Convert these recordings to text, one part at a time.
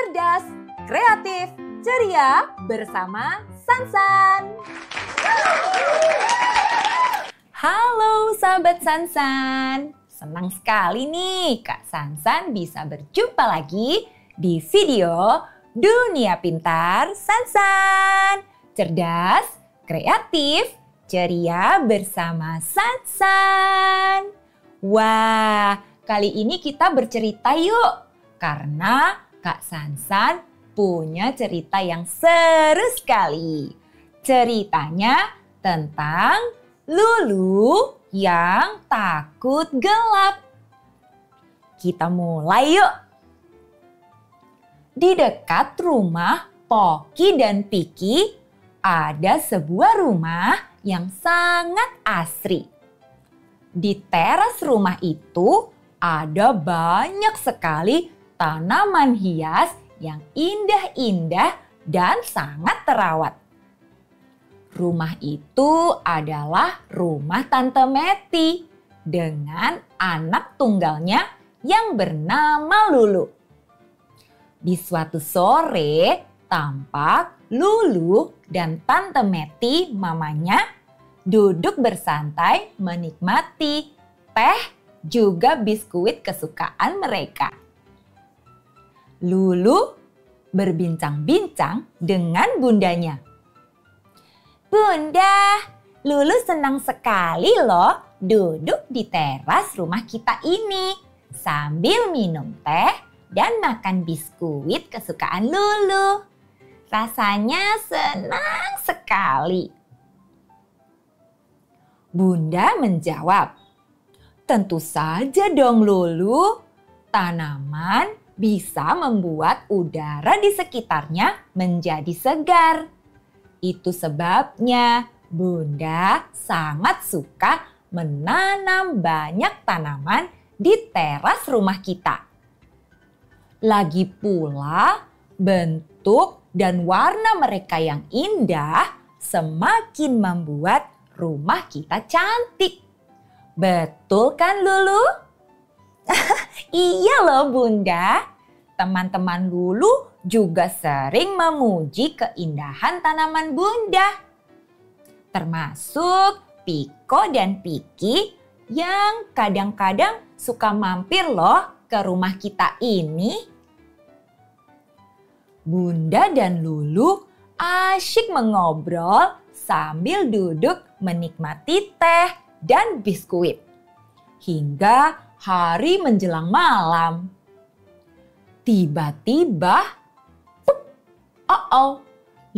cerdas, kreatif, ceria bersama Sansan. Halo sahabat Sansan, senang sekali nih Kak Sansan bisa berjumpa lagi di video Dunia Pintar Sansan. Cerdas, kreatif, ceria bersama Sansan. Wah, kali ini kita bercerita yuk. Karena Kak Sansan punya cerita yang seru sekali. Ceritanya tentang Lulu yang takut gelap. Kita mulai yuk. Di dekat rumah Poki dan Piki ada sebuah rumah yang sangat asri. Di teras rumah itu ada banyak sekali tanaman hias yang indah-indah dan sangat terawat. Rumah itu adalah rumah Tante Meti dengan anak tunggalnya yang bernama Lulu. Di suatu sore, tampak Lulu dan Tante Meti mamanya duduk bersantai menikmati teh juga biskuit kesukaan mereka. Lulu berbincang-bincang dengan bundanya. Bunda, Lulu senang sekali loh duduk di teras rumah kita ini sambil minum teh dan makan biskuit kesukaan Lulu. Rasanya senang sekali. Bunda menjawab, tentu saja dong Lulu, tanaman bisa membuat udara di sekitarnya menjadi segar. Itu sebabnya Bunda sangat suka menanam banyak tanaman di teras rumah kita. Lagi pula bentuk dan warna mereka yang indah semakin membuat rumah kita cantik. Betul kan Lulu? Iya loh Bunda, teman-teman Lulu juga sering memuji keindahan tanaman Bunda. Termasuk Piko dan Piki yang kadang-kadang suka mampir loh ke rumah kita ini. Bunda dan Lulu asyik mengobrol sambil duduk menikmati teh dan biskuit. Hingga hari menjelang malam. Tiba-tiba,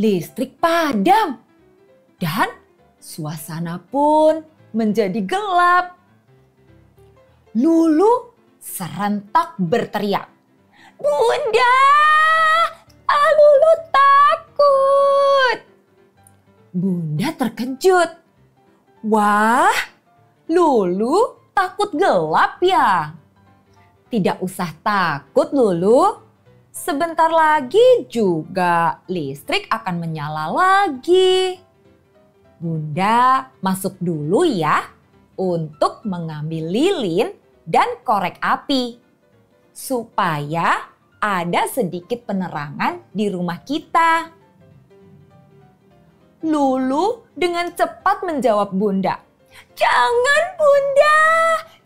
listrik padam. Dan suasana pun menjadi gelap. Lulu serentak berteriak. Bunda, Lulu takut. Bunda terkejut. Wah, Lulu takut gelap ya? Tidak usah takut Lulu. Sebentar lagi juga listrik akan menyala lagi. Bunda masuk dulu ya untuk mengambil lilin dan korek api. Supaya ada sedikit penerangan di rumah kita. Lulu dengan cepat menjawab Bunda. Jangan Bunda,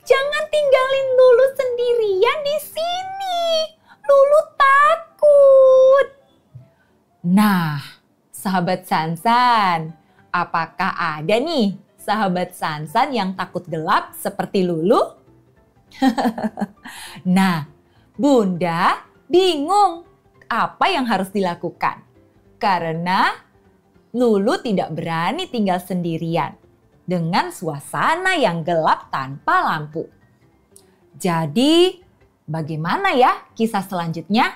jangan tinggalin Lulu sendirian di sini. Lulu takut. Nah, sahabat Sansan, apakah ada nih sahabat Sansan yang takut gelap seperti Lulu? Nah, Bunda bingung apa yang harus dilakukan. Karena Lulu tidak berani tinggal sendirian dengan suasana yang gelap tanpa lampu. Jadi, bagaimana ya kisah selanjutnya?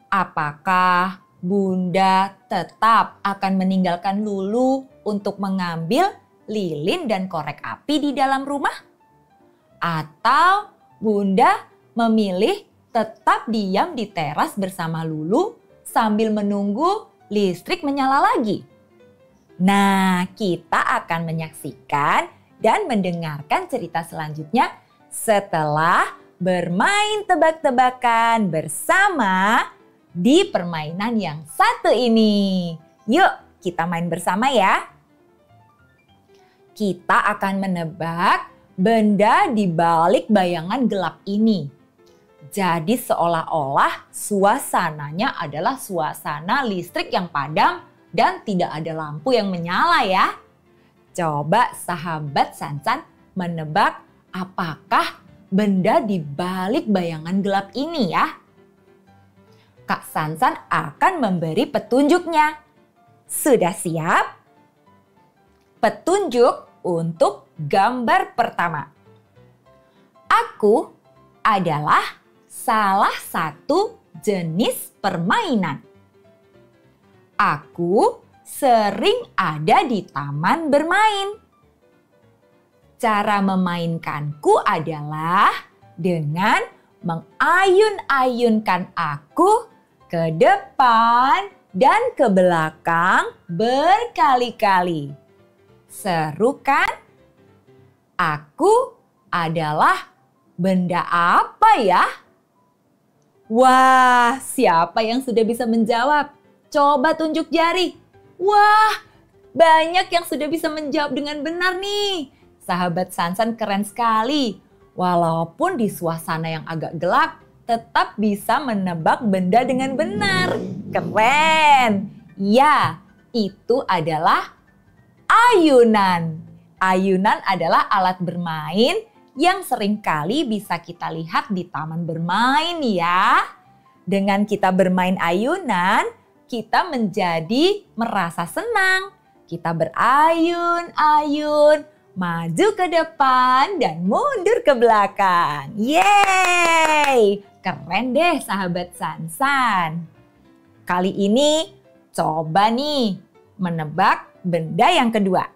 Apakah Bunda tetap akan meninggalkan Lulu untuk mengambil lilin dan korek api di dalam rumah? Atau Bunda memilih tetap diam di teras bersama Lulu sambil menunggu listrik menyala lagi? Nah, kita akan menyaksikan dan mendengarkan cerita selanjutnya setelah bermain tebak-tebakan bersama di permainan yang satu ini. Yuk, kita main bersama ya. Kita akan menebak benda di balik bayangan gelap ini. Jadi seolah-olah suasananya adalah suasana listrik yang padam dan tidak ada lampu yang menyala ya. Coba sahabat Sansan menebak apakah benda di balik bayangan gelap ini ya. Kak Sansan akan memberi petunjuknya. Sudah siap? Petunjuk untuk gambar pertama. Aku adalah salah satu jenis permainan. Aku sering ada di taman bermain. Cara memainkanku adalah dengan mengayun-ayunkan aku ke depan dan ke belakang berkali-kali. Seru kan? Aku adalah benda apa ya? Wah, siapa yang sudah bisa menjawab? Coba tunjuk jari. Wah, banyak yang sudah bisa menjawab dengan benar nih. Sahabat Sansan keren sekali. Walaupun di suasana yang agak gelap, tetap bisa menebak benda dengan benar. Keren. Ya, itu adalah ayunan. Ayunan adalah alat bermain yang seringkali bisa kita lihat di taman bermain ya. Dengan kita bermain ayunan, kita menjadi merasa senang. Kita berayun-ayun, maju ke depan dan mundur ke belakang. Yeay! Keren deh sahabat Sansan. Kali ini coba nih menebak benda yang kedua.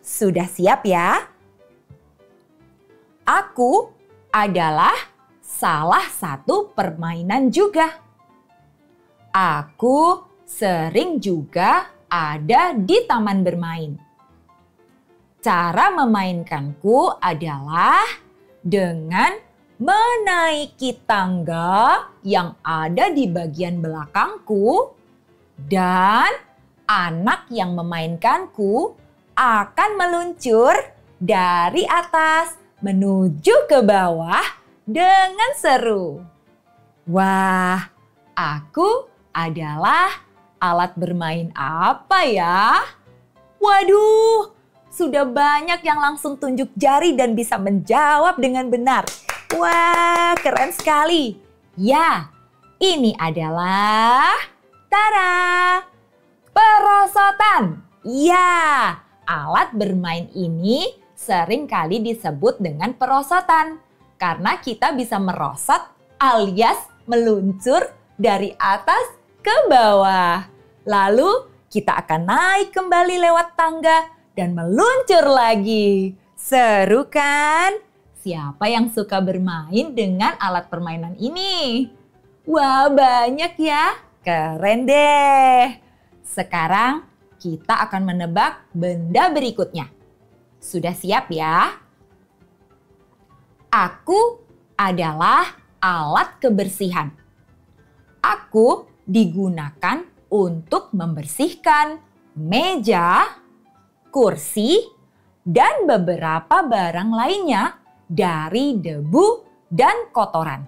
Sudah siap ya? Aku adalah salah satu permainan juga. Aku sering juga ada di taman bermain. Cara memainkanku adalah dengan menaiki tangga yang ada di bagian belakangku dan anak yang memainkanku akan meluncur dari atas menuju ke bawah dengan seru. Wah, aku adalah alat bermain apa ya? Waduh, sudah banyak yang langsung tunjuk jari dan bisa menjawab dengan benar. Wah, keren sekali. Ya, ini adalah tada! Perosotan. Ya, alat bermain ini sering kali disebut dengan perosotan karena kita bisa merosot alias meluncur dari atas ke bawah. Lalu kita akan naik kembali lewat tangga dan meluncur lagi. Seru kan? Siapa yang suka bermain dengan alat permainan ini? Wah, banyak ya. Keren deh. Sekarang kita akan menebak benda berikutnya. Sudah siap ya? Aku adalah alat kebersihan. Aku digunakan untuk membersihkan meja, kursi, dan beberapa barang lainnya dari debu dan kotoran.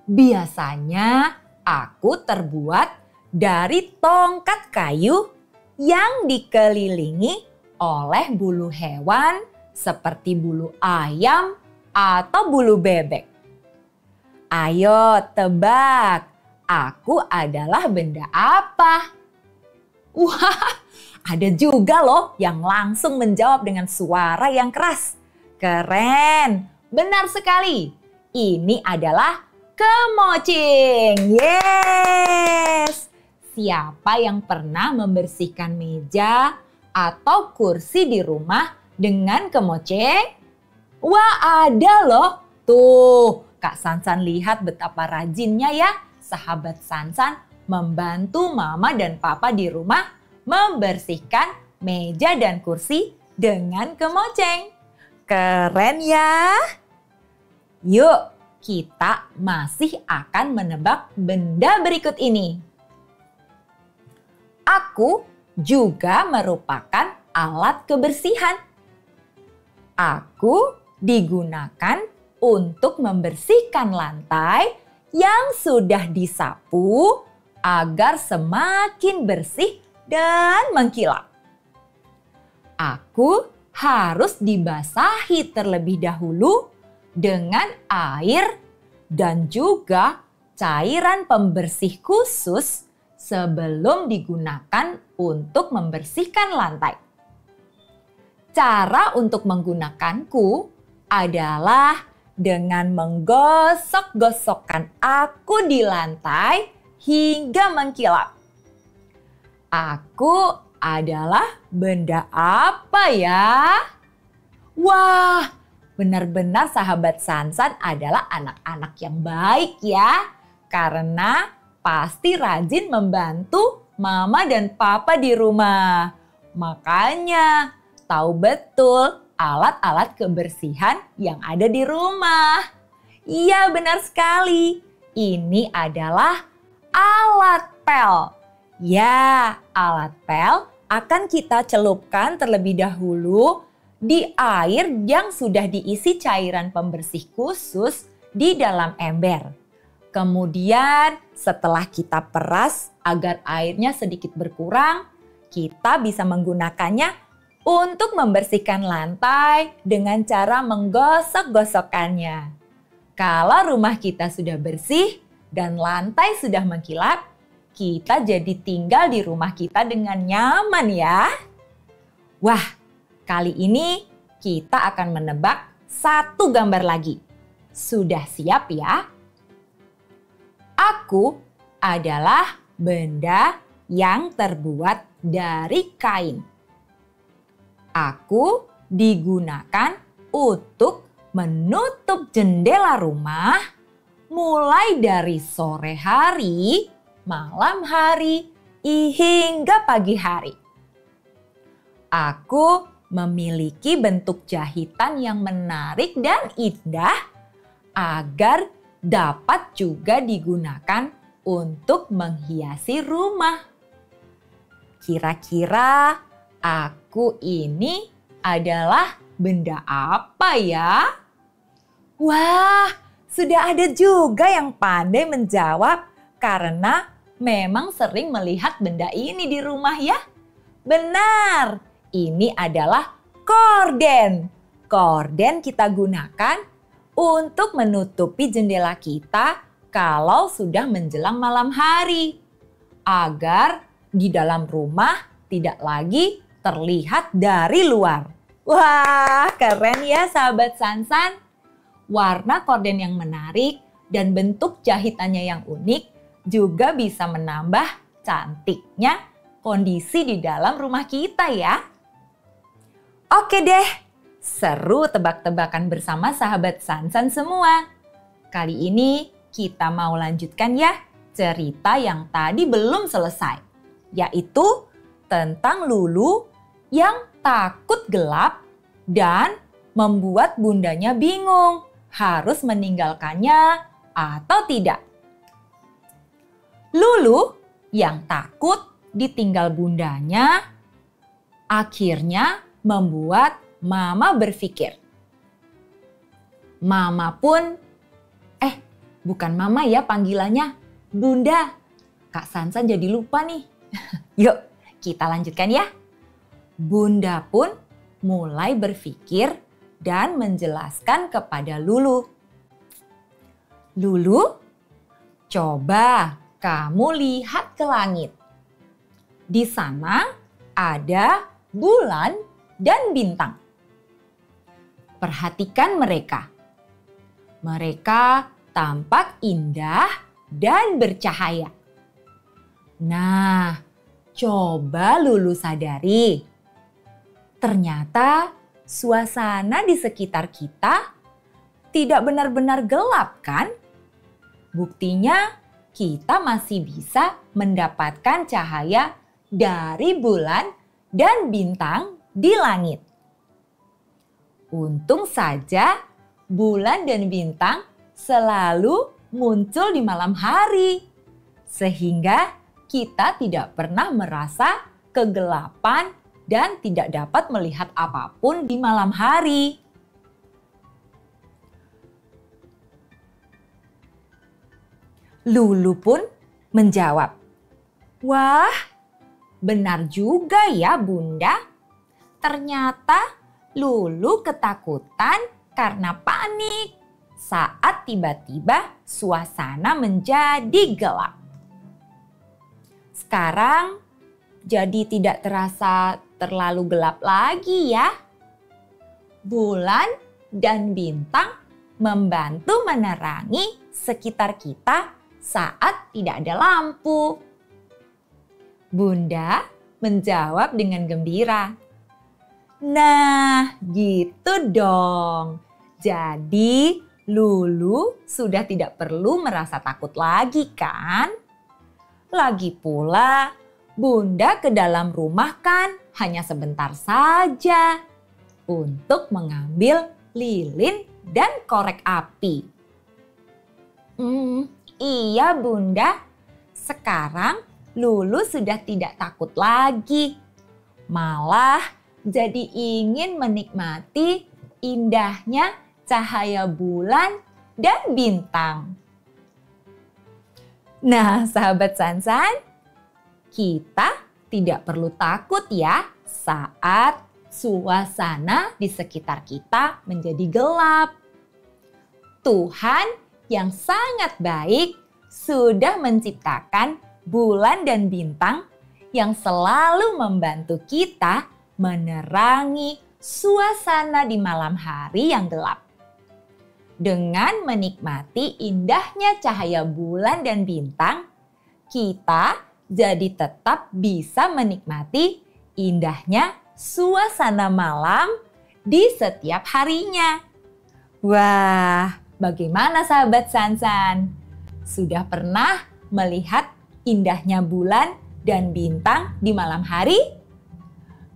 Biasanya aku terbuat dari tongkat kayu yang dikelilingi oleh bulu hewan seperti bulu ayam atau bulu bebek. Ayo tebak, aku adalah benda apa? Wah, ada juga loh yang langsung menjawab dengan suara yang keras. Keren, benar sekali. Ini adalah kemocing. Yes! Siapa yang pernah membersihkan meja atau kursi di rumah dengan kemoceng? Wah, ada loh. Tuh, Kak Sansan lihat betapa rajinnya ya sahabat Sansan membantu mama dan papa di rumah membersihkan meja dan kursi dengan kemoceng. Keren ya? Yuk, kita masih akan menebak benda berikut ini. Aku juga merupakan alat kebersihan. Aku digunakan untuk membersihkan lantai yang sudah disapu agar semakin bersih dan mengkilap. Aku harus dibasahi terlebih dahulu dengan air dan juga cairan pembersih khusus sebelum digunakan untuk membersihkan lantai. Cara untuk menggunakanku adalah dengan menggosok-gosokkan aku di lantai hingga mengkilap. Aku adalah benda apa ya? Wah, benar-benar sahabat Sansan adalah anak-anak yang baik ya. Karena pasti rajin membantu mama dan papa di rumah. Makanya tahu betul alat-alat kebersihan yang ada di rumah. Iya, benar sekali. Ini adalah alat pel. Ya, alat pel akan kita celupkan terlebih dahulu di air yang sudah diisi cairan pembersih khusus di dalam ember. Kemudian setelah kita peras agar airnya sedikit berkurang, kita bisa menggunakannya untuk membersihkan lantai dengan cara menggosok-gosokkannya. Kalau rumah kita sudah bersih dan lantai sudah mengkilap, kita jadi tinggal di rumah kita dengan nyaman ya. Wah, kali ini kita akan menebak satu gambar lagi. Sudah siap ya? Aku adalah benda yang terbuat dari kain. Aku digunakan untuk menutup jendela rumah mulai dari sore hari, malam hari, hingga pagi hari. Aku memiliki bentuk jahitan yang menarik dan indah agar dapat juga digunakan untuk menghiasi rumah. Kira-kira aku ini adalah benda apa ya? Wah, sudah ada juga yang pandai menjawab karena memang sering melihat benda ini di rumah ya. Benar, ini adalah korden. Korden kita gunakan untuk menutupi jendela kita kalau sudah menjelang malam hari. Agar di dalam rumah tidak lagi terlihat dari luar. Wah, keren ya sahabat Sansan. Warna korden yang menarik dan bentuk jahitannya yang unik juga bisa menambah cantiknya kondisi di dalam rumah kita ya. Oke deh, seru tebak-tebakan bersama sahabat Sansan semua. Kali ini kita mau lanjutkan ya cerita yang tadi belum selesai, yaitu tentang Lulu yang takut gelap dan membuat bundanya bingung harus meninggalkannya atau tidak. Lulu yang takut ditinggal bundanya akhirnya membuat Mama berpikir. Mama pun, bukan Mama ya panggilannya, Bunda. Kak Sansan jadi lupa nih. Yuk kita lanjutkan ya. Bunda pun mulai berpikir dan menjelaskan kepada Lulu. Lulu, coba kamu lihat ke langit. Di sana ada bulan dan bintang. Perhatikan mereka. Mereka tampak indah dan bercahaya. Nah, coba Lulu sadari. Ternyata suasana di sekitar kita tidak benar-benar gelap kan? Buktinya kita masih bisa mendapatkan cahaya dari bulan dan bintang di langit. Untung saja bulan dan bintang selalu muncul di malam hari, sehingga kita tidak pernah merasa kegelapan dan tidak dapat melihat apapun di malam hari. Lulu pun menjawab, "Wah, benar juga ya Bunda. Ternyata Lulu ketakutan karena panik saat tiba-tiba suasana menjadi gelap. Sekarang jadi tidak terasa terlalu gelap lagi ya. Bulan dan bintang membantu menerangi sekitar kita saat tidak ada lampu." Bunda menjawab dengan gembira. "Nah, gitu dong. Jadi Lulu sudah tidak perlu merasa takut lagi kan? Lagi pula, Bunda ke dalam rumah kan hanya sebentar saja untuk mengambil lilin dan korek api." Iya Bunda, sekarang Lulu sudah tidak takut lagi. Malah jadi ingin menikmati indahnya cahaya bulan dan bintang. Nah, sahabat Sansan, kita tidak perlu takut ya saat suasana di sekitar kita menjadi gelap. Tuhan yang sangat baik sudah menciptakan bulan dan bintang yang selalu membantu kita menerangi suasana di malam hari yang gelap. Dengan menikmati indahnya cahaya bulan dan bintang, kita jadi tetap bisa menikmati indahnya suasana malam di setiap harinya. Wah, bagaimana sahabat Sansan? Sudah pernah melihat indahnya bulan dan bintang di malam hari?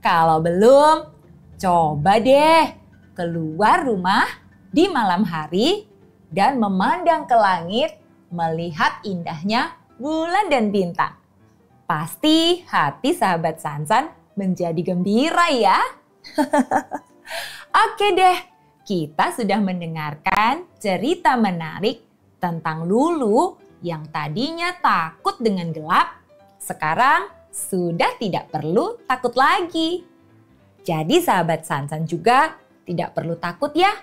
Kalau belum, coba deh keluar rumah di malam hari dan memandang ke langit melihat indahnya bulan dan bintang. Pasti hati sahabat Sansan menjadi gembira ya. Oke deh, kita sudah mendengarkan cerita menarik tentang Lulu yang tadinya takut dengan gelap, sekarang sudah tidak perlu takut lagi. Jadi sahabat Sansan juga tidak perlu takut ya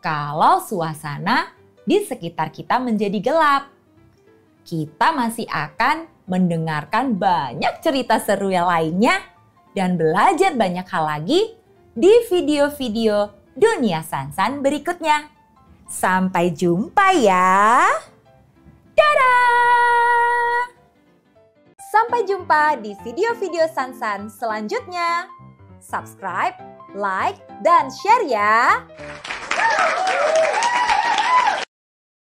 kalau suasana di sekitar kita menjadi gelap. Kita masih akan mendengarkan banyak cerita seru yang lainnya dan belajar banyak hal lagi di video-video Dunia Sansan berikutnya. Sampai jumpa ya. Dadah! Sampai jumpa di video-video Sansan selanjutnya. Subscribe, like, dan share ya.